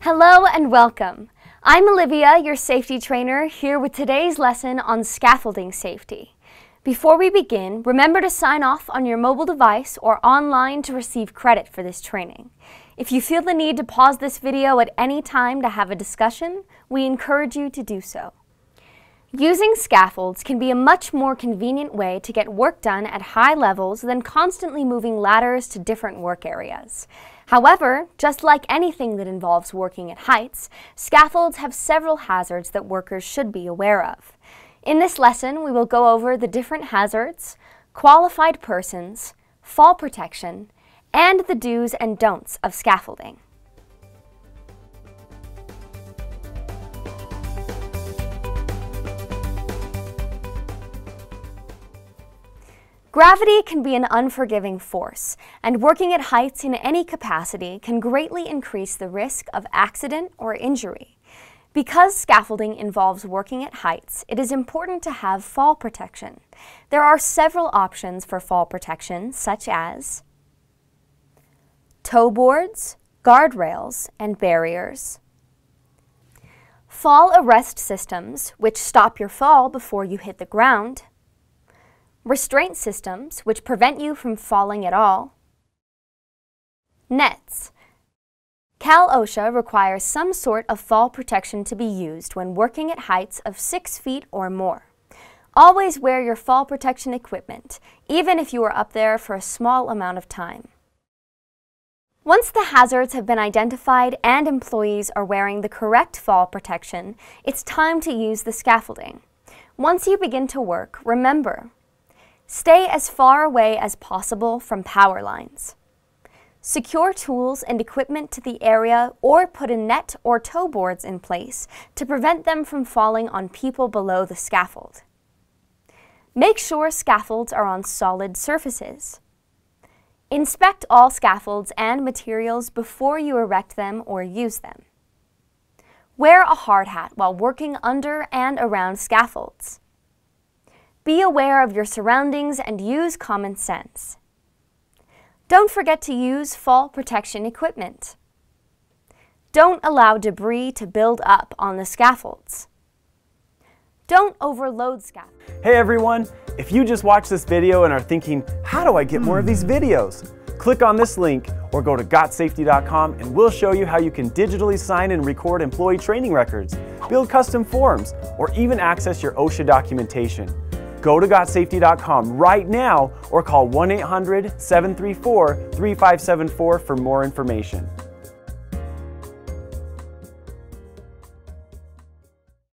Hello and welcome. I'm Olivia, your safety trainer, here with today's lesson on scaffolding safety. Before we begin, remember to sign off on your mobile device or online to receive credit for this training. If you feel the need to pause this video at any time to have a discussion, we encourage you to do so. Using scaffolds can be a much more convenient way to get work done at high levels than constantly moving ladders to different work areas. However, just like anything that involves working at heights, scaffolds have several hazards that workers should be aware of. In this lesson, we will go over the different hazards, qualified persons, fall protection, and the do's and don'ts of scaffolding. Gravity can be an unforgiving force, and working at heights in any capacity can greatly increase the risk of accident or injury. Because scaffolding involves working at heights, it is important to have fall protection. There are several options for fall protection, such as toe boards, guardrails, and barriers, fall arrest systems, which stop your fall before you hit the ground, restraint systems, which prevent you from falling at all, nets. Cal OSHA requires some sort of fall protection to be used when working at heights of 6 feet or more. Always wear your fall protection equipment, even if you are up there for a small amount of time. Once the hazards have been identified and employees are wearing the correct fall protection, it's time to use the scaffolding. Once you begin to work, remember, stay as far away as possible from power lines. Secure tools and equipment to the area or put a net or toe boards in place to prevent them from falling on people below the scaffold. Make sure scaffolds are on solid surfaces. Inspect all scaffolds and materials before you erect them or use them. Wear a hard hat while working under and around scaffolds. Be aware of your surroundings and use common sense. Don't forget to use fall protection equipment. Don't allow debris to build up on the scaffolds. Don't overload scaffolds. Hey everyone, if you just watched this video and are thinking, how do I get more of these videos? Click on this link or go to GotSafety.com and we'll show you how you can digitally sign and record employee training records, build custom forms, or even access your OSHA documentation. Go to GotSafety.com right now or call 1-800-734-3574 for more information.